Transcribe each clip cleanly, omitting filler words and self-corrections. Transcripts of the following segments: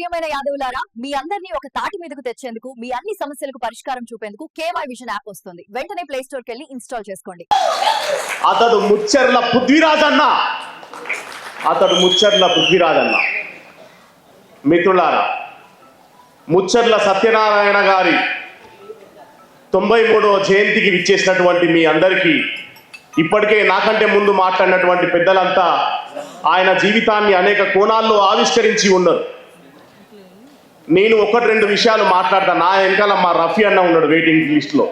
ప్రియమైన యాదవులారా, మీ అందరినీ ఒక తాటి మీదకు తెచ్చేందుకు, మీ అన్ని సమస్యలకు పరిష్కారం చూపేందుకు కేవై విజన్ యాప్ వస్తుంది. వెంటనే ప్లే స్టోర్ కి వెళ్ళి ఇన్స్టాల్ చేసుకోండి. అతడు ముచ్చర్ల పృథ్వీరాజ్ అన్న. మిత్రులారా, ముచ్చర్ల సత్యనారాయణ గారి 93వ జయంతికి విచ్చేసినటువంటి మీ అందరికీ, ఇప్పటికే నాకంటే ముందు మాట్లాడినటువంటి పెద్దలంతా ఆయన జీవితాన్ని అనేక కోణాల్లో ఆవిష్కరించి ఉన్నారు. నేను ఒకటి రెండు విషయాలు మాట్లాడతా. నా వెనకాల మా రఫీ అన్న ఉన్నాడు వెయిటింగ్ లిస్ట్లో,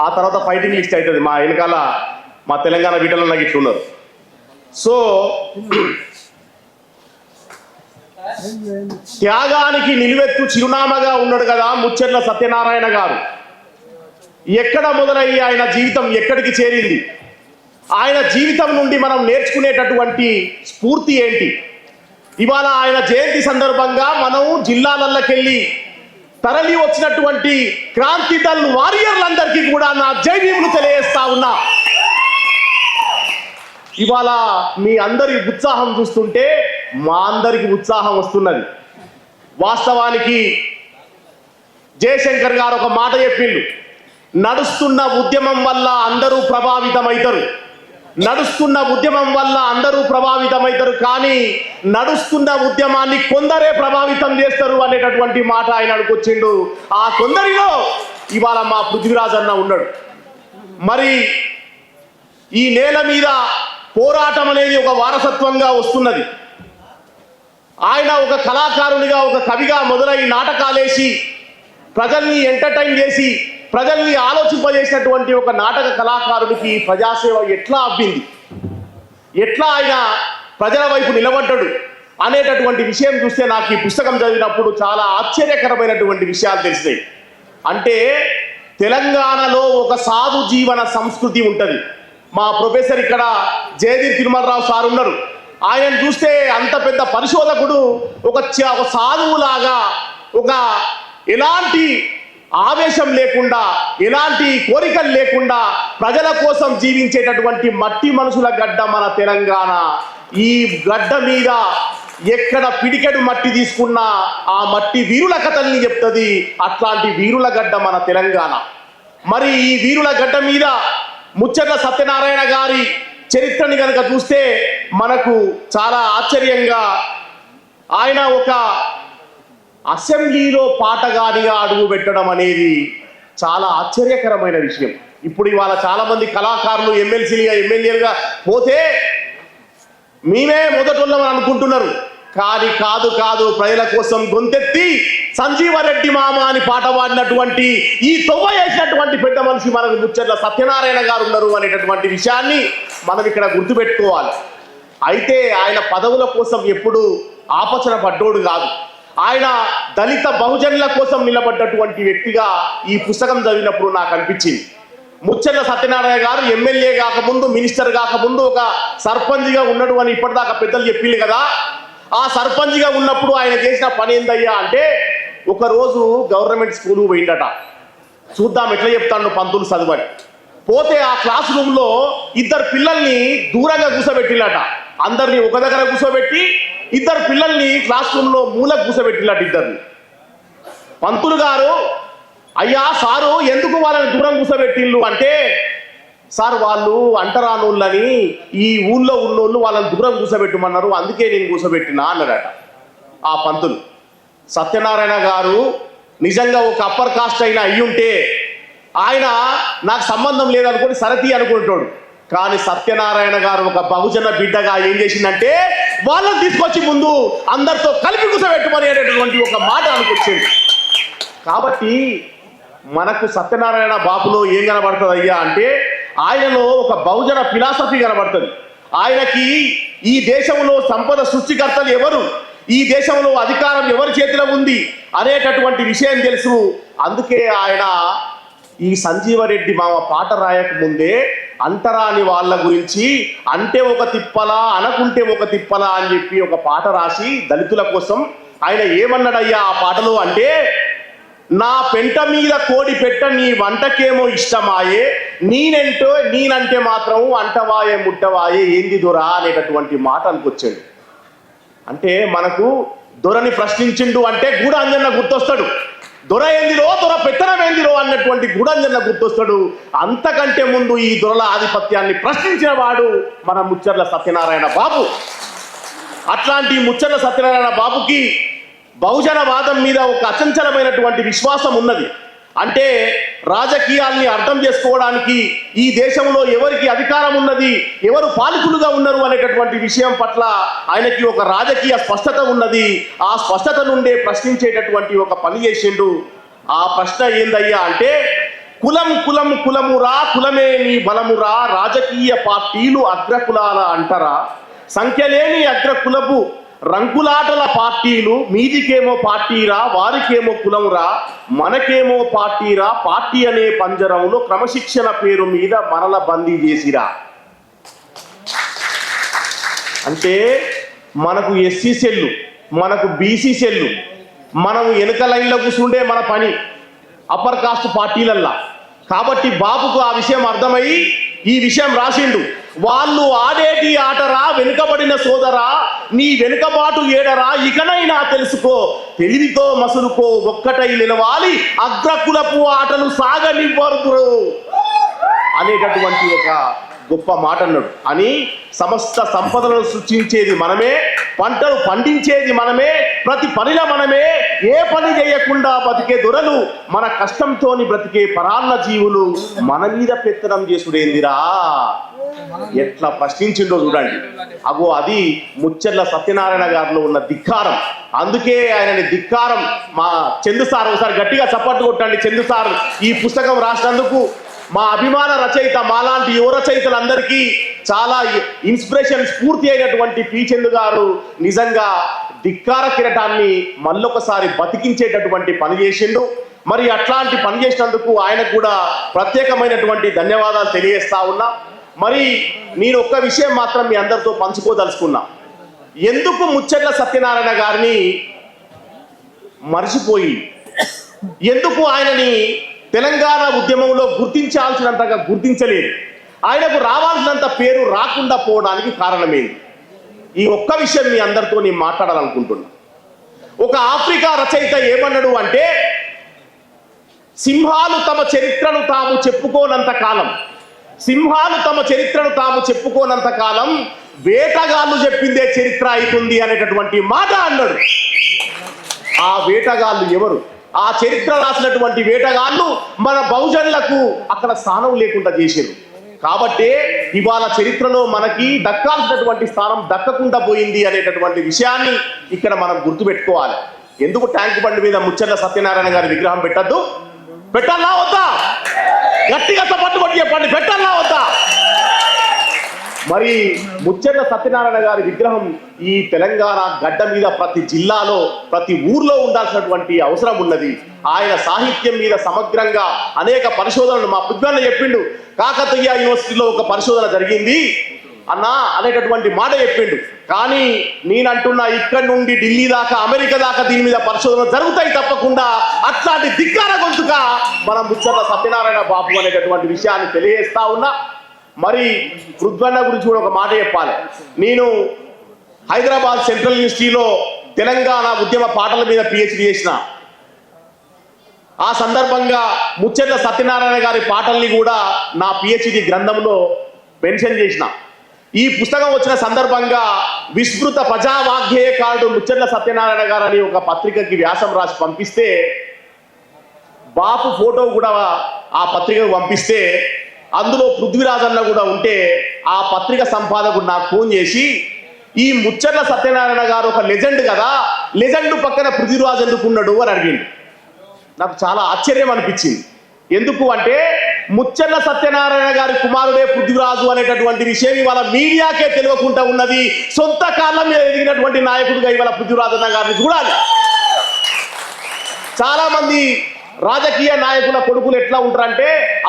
ఆ తర్వాత ఫైటింగ్ లిస్ట్ అవుతుంది. మా వెనకాల మా తెలంగాణ బిడ్డలు నాకు ఇట్లున్నారు. సో త్యాగానికి నిలువెత్తు చిరునామాగా ఉన్నాడు కదా ముచ్చర్ల సత్యనారాయణ గారు. ఎక్కడ మొదలయ్యి ఆయన జీవితం ఎక్కడికి చేరింది, ఆయన జీవితం నుండి మనం నేర్చుకునేటటువంటి స్ఫూర్తి ఏంటి? ఇవాళ ఆయన జయంతి సందర్భంగా మనం జిల్లాలకెళ్ళి తరలి వచ్చినటువంటి క్రాంతి దళ్ వారియర్లందరికీ కూడా నా జై భీములు తెలియజేస్తా ఉన్నా. ఇవాళ మీ అందరి ఉత్సాహం చూస్తుంటే మా అందరికి ఉత్సాహం వస్తున్నది. వాస్తవానికి జయశంకర్ గారు ఒక మాట చెప్పిండు, నడుస్తున్న ఉద్యమం వల్ల అందరూ ప్రభావితమవుతారు, నడుస్తున్న ఉద్యమం వల్ల అందరూ ప్రభావితమవుతారు, కానీ నడుస్తున్న ఉద్యమాన్ని కొందరే ప్రభావితం చేస్తారు అనేటటువంటి మాట ఆయన అనుకొచ్చిండు. ఆ కొందరిలో ఇవాళ మా పృథ్వీరాజ్ అన్న ఉన్నాడు. మరి ఈ నేల మీద పోరాటం అనేది ఒక వారసత్వంగా వస్తున్నది. ఆయన ఒక కళాకారునిగా, ఒక కవిగా మొదలై నాటకాలేసి ప్రజల్ని ఎంటర్టైన్ చేసి ప్రజల్ని ఆలోచింపజేసినటువంటి ఒక నాటక కళాకారుడికి ప్రజాసేవ ఎట్లా అబ్బింది, ఎట్లా ఆయన ప్రజల వైపు నిలబడ్డాడు అనేటటువంటి విషయం చూస్తే నాకు ఈ పుస్తకం చదివినప్పుడు చాలా ఆశ్చర్యకరమైనటువంటి విషయాలు తెలిసినాయి. అంటే తెలంగాణలో ఒక సాధు జీవన సంస్కృతి ఉంటుంది. మా ప్రొఫెసర్ ఇక్కడ జయదీర్ తిరుమలరావు సార్ ఉన్నారు. ఆయన చూస్తే అంత పెద్ద పరిశోధకుడు ఒక సాధువులాగా, ఒక ఎలాంటి ఆవేశం లేకుండా, ఎలాంటి కోరికలు లేకుండా ప్రజల కోసం జీవించేటటువంటి మట్టి మనుషుల గడ్డ మన తెలంగాణ. ఈ గడ్డ మీద ఎక్కడ పిడికెడు మట్టి తీసుకున్నా ఆ మట్టి వీరుల కథల్ని చెప్తుంది. అట్లాంటి వీరుల గడ్డ మన తెలంగాణ. మరి ఈ వీరుల గడ్డ మీద ముచ్చర్ల సత్యనారాయణ గారి చరిత్రని కనుక చూస్తే మనకు చాలా ఆశ్చర్యంగా, ఆయన ఒక అసెంబ్లీలో పాటగానిగా అడుగు పెట్టడం అనేది చాలా ఆశ్చర్యకరమైన విషయం. ఇప్పుడు ఇవాళ చాలా మంది కళాకారులు ఎమ్మెల్సీలుగా, ఎమ్మెల్యేలుగా పోతే మేమే మొదటోళ్ళమని అనుకుంటున్నారు. కానీ కాదు కాదు, ప్రజల కోసం గొంతెత్తి సంజీవరెడ్డి మామ అని పాట పాడినటువంటి, ఈ తొవ్వ వేసినటువంటి పెద్ద మనిషి మనకు ముచ్చర్ల సత్యనారాయణ గారు ఉన్నారు అనేటటువంటి విషయాన్ని మనం ఇక్కడ గుర్తుపెట్టుకోవాలి. అయితే ఆయన పదవుల కోసం ఎప్పుడు ఆపచన పడ్డోడు కాదు. ఆయన దళిత బహుజనుల కోసం నిలబడ్డటువంటి వ్యక్తిగా ఈ పుస్తకం చదివినప్పుడు నాకు అనిపించింది. ముచ్చర్ల సత్యనారాయణ గారు ఎమ్మెల్యే కాకముందు, మినిస్టర్ కాకముందు ఒక సర్పంచ్గా ఉన్నాడు అని ఇప్పటిదాకా పెద్దలు చెప్పింది కదా. ఆ సర్పంచ్గా ఉన్నప్పుడు ఆయన చేసిన పని ఏందయ్యా అంటే, ఒకరోజు గవర్నమెంట్ స్కూల్ పోయిందట. చూద్దాం ఎట్లా చెప్తాను పంతులు చదువని. పోతే ఆ క్లాస్ రూమ్లో ఇద్దరు పిల్లల్ని దూరంగా కూర్చోబెట్టిల్లట. అందరినీ ఒక దగ్గర కూర్చోబెట్టి ఇద్దరు పిల్లల్ని క్లాస్ రూమ్లో మూలకు కూర్చోబెట్టిల్లట ఇద్దరిని. పంతులు గారు, అయ్యా సారు ఎందుకు వాళ్ళని దూరం కూర్చోబెట్టిళ్ళు అంటే, సార్ వాళ్ళు అంటరానోళ్ళని ఈ ఊళ్ళో ఉన్నోళ్ళు వాళ్ళని దూరం కూర్చోబెట్టమన్నారు, అందుకే నేను కూర్చోబెట్టినా అన్నాడట ఆ పంతులు. సత్యనారాయణ గారు నిజంగా ఒక అప్పర్ కాస్ట్ అయినా అయ్యుంటే ఆయన నాకు సంబంధం లేదనుకోని సరతి అనుకుంటాడు. కానీ సత్యనారాయణ గారు ఒక బహుజన బిడ్డగా ఏం చేసిందంటే, వాళ్ళని తీసుకొచ్చి ముందు అందరితో కలిపి కూర్చోబెట్టమని అనేటటువంటి ఒక మాట అనుకొచ్చింది. కాబట్టి మనకు సత్యనారాయణ బాబులో ఏం కనబడుతుంది అయ్యా అంటే, ఆయనలో ఒక బహుజన ఫిలాసఫీ కనబడుతుంది. ఆయనకి ఈ దేశంలో సంపద సృష్టికర్తలు ఎవరు, ఈ దేశంలో అధికారం ఎవరి చేతిలో ఉంది అనేటటువంటి విషయం తెలుసు. అందుకే ఆయన ఈ సంజీవరెడ్డి మామ పాట రాయక ముందే అంటరాని వాళ్ళ గురించి, అంటే ఒక తిప్పలా అనకుంటే ఒక తిప్పలా అని చెప్పి ఒక పాట రాసి దళితుల కోసం ఆయన ఏమన్నాడయ్యా ఆ పాటలో అంటే, నా పెంట మీద కోడి పెట్ట నీ వంటకేమో ఇష్టమాయే, నేనంటే మాత్రం అంటవాయే ముట్టవాయే ఏంది దొరా అనేటటువంటి మాట అనుకొచ్చాడు. అంటే మనకు దొరని ప్రశ్నించిండు అంటే గూడాంజన్న గుర్తొస్తాడు. దొర ఏందిరో, దొర పెత్తనం ఏందిరో అన్నటువంటి గూడాంజన్న గుర్తొస్తాడు. అంతకంటే ముందు ఈ దొరల ఆధిపత్యాన్ని ప్రశ్నించిన వాడు మన ముచ్చర్ల సత్యనారాయణ బాబు. అట్లాంటి ముచ్చర్ల సత్యనారాయణ బాబుకి బహుజనవాదం మీద ఒక అచంచలమైనటువంటి విశ్వాసం ఉన్నది. అంటే రాజకీయాల్ని అర్థం చేసుకోవడానికి ఈ దేశంలో ఎవరికి అధికారం ఉన్నది, ఎవరు పాలకులుగా ఉన్నారు అనేటటువంటి విషయం పట్ల ఆయనకి ఒక రాజకీయ స్పష్టత ఉన్నది. ఆ స్పష్టత నుండే ప్రశ్నించేటటువంటి ఒక పని చేసిండు. ఆ ప్రశ్న ఏందయ్యా అంటే, కులం కులం కులమురా, కులమే నీ బలమురా, రాజకీయ పార్టీలు అగ్రకులాల అంటరా, సంఖ్యలేని అగ్రకులపు రంకులాటల పార్టీలు, మీదికేమో పార్టీరా, వారికేమో కులమురా, మనకేమో పార్టీరా, పార్టీ అనే పంజరంలో క్రమశిక్షణ పేరు మీద మనల బందీ చేసిరా. అంటే మనకు ఎస్సీ సెల్లు, మనకు బీసీ సెల్లు, మనం వెనుక లైన్లో కూర్చుండే మన పని అప్పర్ కాస్ట్ పార్టీలల్లా. కాబట్టి బాబుకు ఆ విషయం అర్థమై ఈ విషయం రాసిండు. వాళ్ళు ఆడేటి ఆటరా వెనుకబడిన సోదరా, నీ వెనుకబాటు ఏడరా, ఇకనైనా తెలుసుకో, తెలివితో మసులుకో, ఒక్కటై నిలవాలి, అగ్రకులపు ఆటలు సాగనివ్వరు అనేటటువంటి ఒక గొప్ప మాట అన్నాడు. అని సమస్త సంపదలను సృష్టించేది మనమే, పంటలు పండించేది మనమే, ప్రతి పనిలో మనమే, ఏ పని చేయకుండా బతికే దొరలు, మన కష్టంతోని బ్రతికే పరాన్న జీవులు మన మీద పెత్తనం చేసుడేందిరా. ఎట్లా ప్రశ్నించిండో చూడండి. అగో అది ముచ్చర్ల సత్యనారాయణ గారిలో ఉన్న ధిక్కారం. అందుకే ఆయనని ధిక్కారం. మా చందు సార్ ఒకసారి గట్టిగా చప్పట్లు కొట్టండి. చందు సార్ ఈ పుస్తకం రాసినందుకు మా అభిమాన రచయిత, మాలాంటి యువ రచయితలందరికీ చాలా ఇన్స్పిరేషన్, స్ఫూర్తి అయినటువంటి పి చందు గారు నిజంగా ధిక్కార కిరటాన్ని మళ్ళొకసారి బతికించేటటువంటి పని చేసిండు. మరి అట్లాంటి పని చేసినందుకు ఆయనకు కూడా ప్రత్యేకమైనటువంటి ధన్యవాదాలు తెలియజేస్తా ఉన్నా. మరి నేను ఒక్క విషయం మాత్రం మీ అందరితో పంచుకోదలుచుకున్నా. ఎందుకు ముచ్చర్ల సత్యనారాయణ గారిని మర్చిపోయి, ఎందుకు ఆయనని తెలంగాణ ఉద్యమంలో గుర్తించాల్సినంతగా గుర్తించలేదు, ఆయనకు రావాల్సినంత పేరు రాకుండా పోవడానికి కారణమేంటి? ఈ ఒక్క విషయం మీ అందరితో నేను మాట్లాడాలనుకుంటున్నా. ఒక ఆఫ్రికా రచయిత ఏమన్నాడు అంటే, సింహాలు తమ చరిత్రను తాము చెప్పుకోనంత కాలం, సింహాలు తమ చరిత్రను తాము చెప్పుకోనంత కాలం వేటగాళ్ళు చెప్పిందే చరిత్ర అవుతుంది అనేటటువంటి మాట అన్నాడు. ఆ వేటగాళ్ళు ఎవరు? ఆ చరిత్ర రాసినటువంటి వేటగాళ్ళు మన బహుజనులకు అక్కడ స్థానం లేకుండా చేశారు. కాబట్టి ఇవాళ చరిత్రలో మనకి దక్కాల్సినటువంటి స్థానం దక్కకుండా పోయింది అనేటటువంటి విషయాన్ని ఇక్కడ మనం గుర్తుపెట్టుకోవాలి. ఎందుకు ట్యాంక్ బండి మీద ముచ్చర్ల సత్యనారాయణ గారి విగ్రహం పెట్టద్దు? పెట్టాలా వద్దా? గట్టిగా పట్టుబట్టి చెప్పండి, పెట్టాలా వద్దా? మరి ముచ్చర్ల సత్యనారాయణ గారి విగ్రహం ఈ తెలంగాణ గడ్డ మీద ప్రతి జిల్లాలో, ప్రతి ఊర్లో ఉండాల్సినటువంటి అవసరం ఉన్నది. ఆయన సాహిత్యం మీద సమగ్రంగా అనేక పరిశోధనలు మా పుద్గన్న చెప్పిండు. కాకతీయ యూనివర్సిటీలో ఒక పరిశోధన జరిగింది అన్నా అనేటటువంటి మాట చెప్పిండు. కానీ నేనంటున్నా, ఇక్కడి నుండి ఢిల్లీ దాకా, అమెరికా దాకా దీని మీద పరిశోధన జరుగుతాయి తప్పకుండా. అట్లాంటి ధిక్కార గొంతుగా మనం ముచ్చర్ల సత్యనారాయణ బాబు అనేటటువంటి విషయాన్ని తెలియజేస్తా ఉన్నా. మరి పృథ్వన్న గురించి కూడా ఒక మాట చెప్పాలి. నేను హైదరాబాద్ సెంట్రల్ యూనివర్సిటీలో తెలంగాణ ఉద్యమ పాటల మీద పిహెచ్డి చేసిన. ఆ సందర్భంగా ముచ్చర్ల సత్యనారాయణ గారి పాటల్ని కూడా నా పిహెచ్డి గ్రంథంలో మెన్షన్ చేసిన. ఈ పుస్తకం వచ్చిన సందర్భంగా విస్మృత ప్రజావాగ్గేయకారుడు ముచ్చర్ల సత్యనారాయణ గారు అని ఒక పత్రికకి వ్యాసం రాసి పంపిస్తే, బాపు ఫోటో కూడా ఆ పత్రికకు పంపిస్తే అందులో పృథ్వీరాజ్ అన్న కూడా ఉంటే, ఆ పత్రిక సంపాదకుడు నాకు ఫోన్ చేసి, ఈ ముచ్చర్ల సత్యనారాయణ గారు ఒక లెజెండ్ కదా, లెజెండ్ పక్కన పృథ్వీరాజ్ ఎందుకు ఉన్నాడు అని అడిగిండు. నాకు చాలా ఆశ్చర్యం అనిపించింది. ఎందుకు అంటే, ముచ్చర్ల సత్యనారాయణ గారి కుమారుడే పృథ్వీరాజు అనేటటువంటి విషయం ఇవాళ మీడియాకే తెలియకుండా ఉన్నది. సొంత కాలం మీద ఎదిగినటువంటి నాయకుడిగా ఇవాళ పృథ్వీరాజ్ అన్న గారిని చూడాలి. చాలా మంది రాజకీయ నాయకుల కొడుకులు ఎట్లా ఉంటారంటే,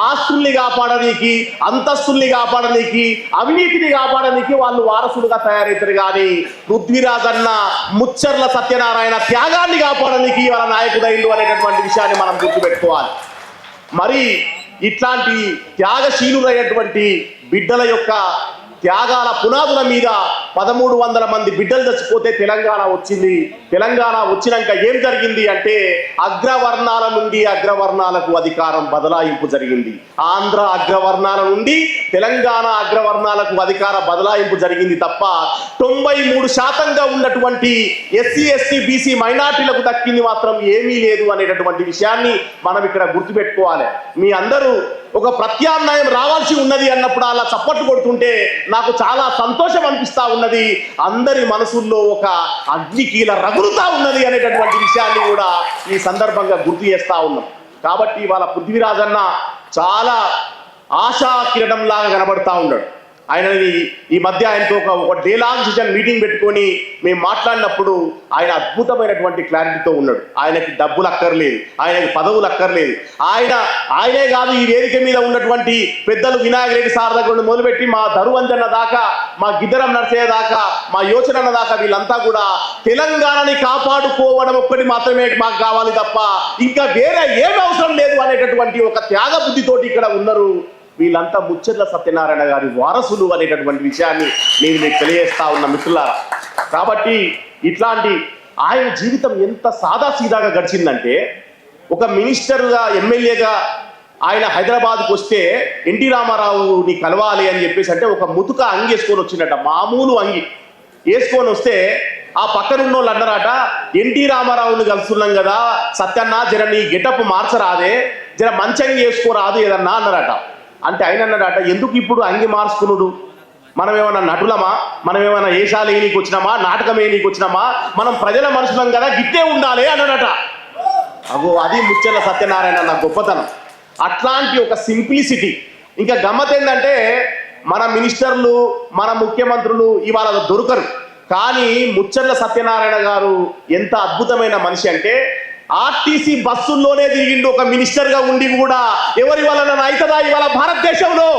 ఆస్తుల్ని కాపాడనీకి, అంతస్తుల్ని కాపాడనీకి, అవినీతిని కాపాడనీకి వాళ్ళు వారసులుగా తయారవుతారు. కానీ పృథ్వీరాజ్ అన్న ముచ్చర్ల సత్యనారాయణ త్యాగాన్ని కాపాడనీకి వాళ్ళ నాయకుడైండు అనేటటువంటి విషయాన్ని మనం గుర్తుపెట్టుకోవాలి. మరి ఇట్లాంటి త్యాగశీలురైనటువంటి బిడ్డల యొక్క త్యాగాల పునాదుల మీద 1300 మంది బిడ్డలు చచ్చిపోతే తెలంగాణ వచ్చింది. తెలంగాణ వచ్చినాక ఏం జరిగింది అంటే అగ్రవర్ణాల నుండి అగ్రవర్ణాలకు అధికారం బదలాయింపు జరిగింది. ఆంధ్ర అగ్రవర్ణాల నుండి తెలంగాణ అగ్రవర్ణాలకు అధికార బదలాయింపు జరిగింది తప్ప 93% ఉన్నటువంటి ఎస్సీ ఎస్టీ బీసీ మైనార్టీలకు దక్కింది మాత్రం ఏమీ లేదు అనేటటువంటి విషయాన్ని మనం ఇక్కడ గుర్తుపెట్టుకోవాలి. మీ అందరూ ఒక ప్రత్యామ్నాయం రావాల్సి ఉన్నది అన్నప్పుడు అలా చప్పట్లు కొడుతుంటే నాకు చాలా సంతోషం అనిపిస్తా ఉన్నది. అందరి మనసుల్లో ఒక అగ్నికీల రగులుతా ఉన్నది అనేటటువంటి విషయాన్ని కూడా ఈ సందర్భంగా గుర్తు చేస్తా ఉన్నాం. కాబట్టి వాళ్ళ పృథ్వీరాజ్ అన్న చాలా ఆశా కిరణం లాగా కనబడతా ఉన్నాడు. ఆయన ఈ మధ్య ఆయనతో ఒక డే లాంగ్ సెషన్ మీటింగ్ పెట్టుకొని మేము మాట్లాడినప్పుడు ఆయన అద్భుతమైనటువంటి క్లారిటీతో ఉన్నాడు. ఆయనకి డబ్బులు అక్కర్లేదు, ఆయనకి పదవులు అక్కర్లేదు. ఆయనే కాదు, ఈ వేదిక మీద ఉన్నటువంటి పెద్దలు వినాయక రెడ్డి సార్ దగ్గర నుండి మొదలుపెట్టి మా ధరువంజన్న దాకా, మా గిద్దరం నర్సయ్య దాకా, మా యోచనన్న దాకా వీళ్ళంతా కూడా తెలంగాణని కాపాడుకోవడం ఒక్కటి మాత్రమే మాకు కావాలి తప్ప ఇంకా వేరే ఏమి అవసరం లేదు అనేటటువంటి ఒక త్యాగ బుద్ధితోటి ఇక్కడ ఉన్నారు. వీళ్ళంతా ముచ్చర్ల సత్యనారాయణ గారి వారసులు అనేటటువంటి విషయాన్ని నేను మీకు తెలియజేస్తా ఉన్న మిత్రులారా. కాబట్టి ఇట్లాంటి ఆయన జీవితం ఎంత సాదాసీదాగా గడిచిందంటే, ఒక మినిస్టర్గా ఎమ్మెల్యేగా ఆయన హైదరాబాద్కు వస్తే ఎన్టీ రామారావుని కలవాలి అని చెప్పేసి అంటే ఒక ముతుక అంగి వేసుకొని వచ్చినట్ట, మామూలు అంగి వేసుకొని వస్తే ఆ పక్కనున్న వాళ్ళు అన్నారట, ఎన్టీ రామారావుని కలుస్తున్నాం కదా సత్యన్న, జర నీ గెటప్ మార్చరాదే, జర మంచి అంగి వేసుకోరాదు ఏదన్నా అన్నారట. అంటే ఆయన అన్నాడట, ఎందుకు ఇప్పుడు అంగి మార్చుకున్నాడు? మనం ఏమైనా నటులమా? మనం ఏమైనా ఏషాలు వేయనీకి వచ్చినామా? నాటకం వేయనీకి వచ్చినామా? మనం ప్రజల మనుషులం కదా, గిట్టే ఉండాలి అన్నాడట. అగో అది ముచ్చర్ల సత్యనారాయణ అన్న గొప్పతనం. అట్లాంటి ఒక సింప్లిసిటీ. ఇంకా గమ్మత్ ఏంటంటే మన మినిస్టర్లు, మన ముఖ్యమంత్రులు ఇవాళ దొరకరు. కానీ ముచ్చర్ల సత్యనారాయణ గారు ఎంత అద్భుతమైన మనిషి అంటే, ఆర్టీసీ బస్సుల్లోనే తిరిగిండు ఒక మినిస్టర్ గా ఉండి కూడా. ఎవరి వలన అవుతుందా ఇవాళ భారతదేశంలో?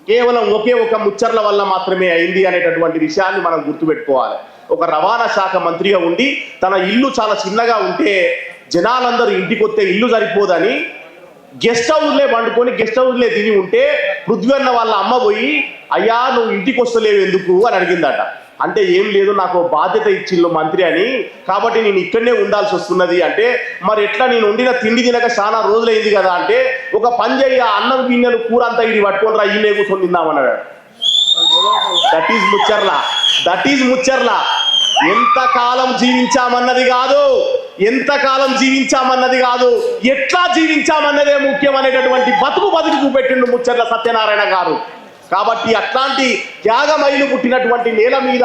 కేవలం ఒకే ఒక ముచ్చర్ల వల్ల మాత్రమే అయింది అనేటటువంటి విషయాన్ని మనం గుర్తుపెట్టుకోవాలి. ఒక రవాణా శాఖ మంత్రిగా ఉండి తన ఇల్లు చాలా చిన్నగా ఉంటే జనాలందరూ ఇంటికి వస్తే ఇల్లు సరిపోదని గెస్ట్ హౌస్లే వండుకొని గెస్ట్ హౌస్లే తిని ఉంటే పృథ్వీ అన్న వాళ్ళ అమ్మ పోయి, అయ్యా నువ్వు ఇంటికి వస్తలేవు ఎందుకు అని అడిగిందట. అంటే ఏం లేదు, నాకు బాధ్యత ఇచ్చిల్లు మంత్రి అని, కాబట్టి నేను ఇక్కడనే ఉండాల్సి వస్తున్నది. అంటే మరి ఎట్లా, నేను వండిన తిండి తినక చాలా రోజులైంది కదా. అంటే ఒక పని చేయ, అన్నం గిన్నెలు కూర అంతా ఇది పట్టుకొని రా, ఈయనే కూర్చొని తిందామన్నాడు. That is Mucherla, that is Mucherla. ఎంతకాలం జీవించామన్నది కాదు, ఎంతకాలం జీవించామన్నది కాదు, ఎట్లా జీవించామన్నదే ముఖ్యం అనేటటువంటి బతుకు చూపెట్టిండు ముచ్చర్ల సత్యనారాయణ గారు. కాబట్టి అట్లాంటి త్యాగమైలు పుట్టినటువంటి నేల మీద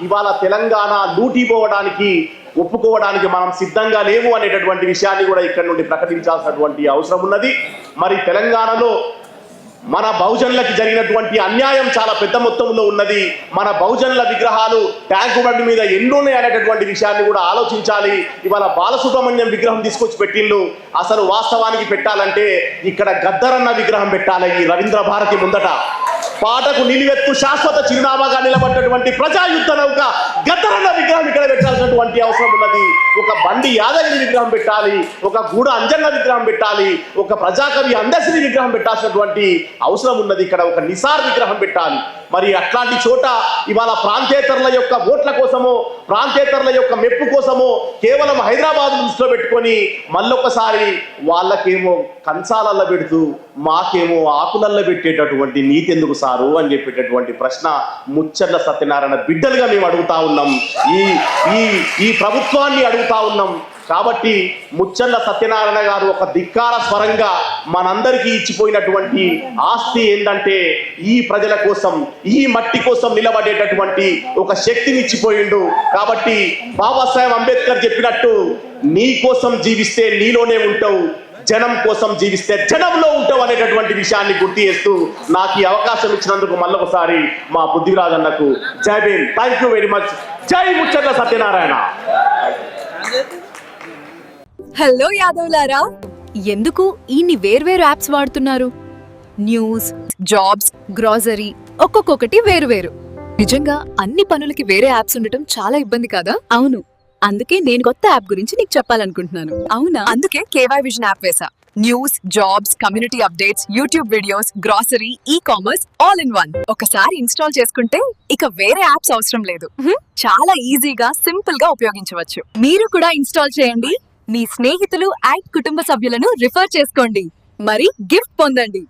ఇవాళ తెలంగాణ లూటిపోవడానికి ఒప్పుకోవడానికి మనం సిద్ధంగా లేవు అనేటటువంటి విషయాన్ని కూడా ఇక్కడ నుండి ప్రకటించాల్సినటువంటి అవసరం ఉన్నది. మరి తెలంగాణలో మన బహుజనులకి జరిగినటువంటి అన్యాయం చాలా పెద్ద మొత్తంలో ఉన్నది. మన బహుజనుల విగ్రహాలు ట్యాంకు బండి మీద ఎన్నున్నాయి అనేటటువంటి విషయాన్ని కూడా ఆలోచించాలి. ఇవాళ బాలసుబ్రహ్మణ్యం విగ్రహం తీసుకొచ్చి పెట్టిండ్రు. అసలు వాస్తవానికి పెట్టాలంటే ఇక్కడ గద్దరన్న విగ్రహం పెట్టాలి. ఈ రవీంద్ర భారతి ముందట పాటకు నిలువెత్తు శాశ్వత చిరునామాగా నిలబడ్డటువంటి ప్రజాయుద్ధ నౌక గద్దరన్న విగ్రహం ఇక్కడ పెట్టాల్సినటువంటి అవసరం ఉన్నది. ఒక బండి యాదగిరి విగ్రహం పెట్టాలి, ఒక గూడ అంజన్న విగ్రహం పెట్టాలి, ఒక ప్రజాకవి అందశ్రీ విగ్రహం పెట్టాల్సినటువంటి అవసరం ఉన్నది. ఇక్కడ ఒక నిసార్ విగ్రహం పెట్టాలి. మరి అట్లాంటి చోట ఇవాళ ప్రాంతేతరుల యొక్క ఓట్ల కోసమో, ప్రాంతేతరుల యొక్క మెప్పు కోసమో కేవలం హైదరాబాద్ దృష్టిలో పెట్టుకొని మళ్ళొకసారి వాళ్ళకేమో కంచాలల్లో పెడుతూ మాకేమో ఆకులల్లో పెట్టేటటువంటి నీతి ఎందుకు సారు అని చెప్పేటటువంటి ప్రశ్న ముచ్చర్ల సత్యనారాయణ బిడ్డలుగా మేము అడుగుతా ఉన్నాం, ఈ ప్రభుత్వాన్ని అడుగుతా ఉన్నాం. కాబట్టి ముచ్చర్ల సత్యనారాయణ గారు ఒక ధిక్కార స్వరంగా మనందరికీ ఇచ్చిపోయినటువంటి ఆస్తి ఏంటంటే ఈ ప్రజల కోసం, ఈ మట్టి కోసం నిలబడేటటువంటి ఒక శక్తిని ఇచ్చిపోయిండు. కాబట్టి బాబాసాహెబ్ అంబేద్కర్ చెప్పినట్టు నీ కోసం జీవిస్తే నీలోనే ఉంటావు, జనం కోసం జీవిస్తే జనంలో ఉంటావు అనేటటువంటి విషయాన్ని గుర్తు చేస్తూ నాకు ఈ అవకాశం ఇచ్చినందుకు మళ్ళొకసారి మా పృథ్వీరాజ్ అన్నకు Jai Bhim. Thank you very much. Jai Mucharla Satyanarayana. Hello యాదవ్లారా, ఎందుకు ఇన్ని వేర్వేరు యాప్స్ వాడుతున్నారు? న్యూస్, జాబ్స్, గ్రాసరీ, ఒక్కొక్కటి వేరువేరు. నిజంగా అన్ని పనులకి వేరే యాప్స్ ఉండటం చాలా ఇబ్బంది కాదా? అవును, అందుకే నేను కొత్త యాప్ గురించి నీకు చెప్పాలనుకుంటున్నాను. అవునా? అందుకే కేవై విజన్ యాప్ వేసా. News, jobs, community updates, YouTube videos, grocery, e-commerce all in one. ఒకసారి ఇన్స్టాల్ చేసుకుంటే ఇక వేరే యాప్స్ అవసరం లేదు. చాలా ఈజీగా, సింపుల్ గా ఉపయోగించవచ్చు. మీరు కూడా ఇన్స్టాల్ చేయండి. మీ స్నేహితులు అండ్ కుటుంబ సభ్యులను రిఫర్ చేసుకోండి. మరి గిఫ్ట్ పొందండి.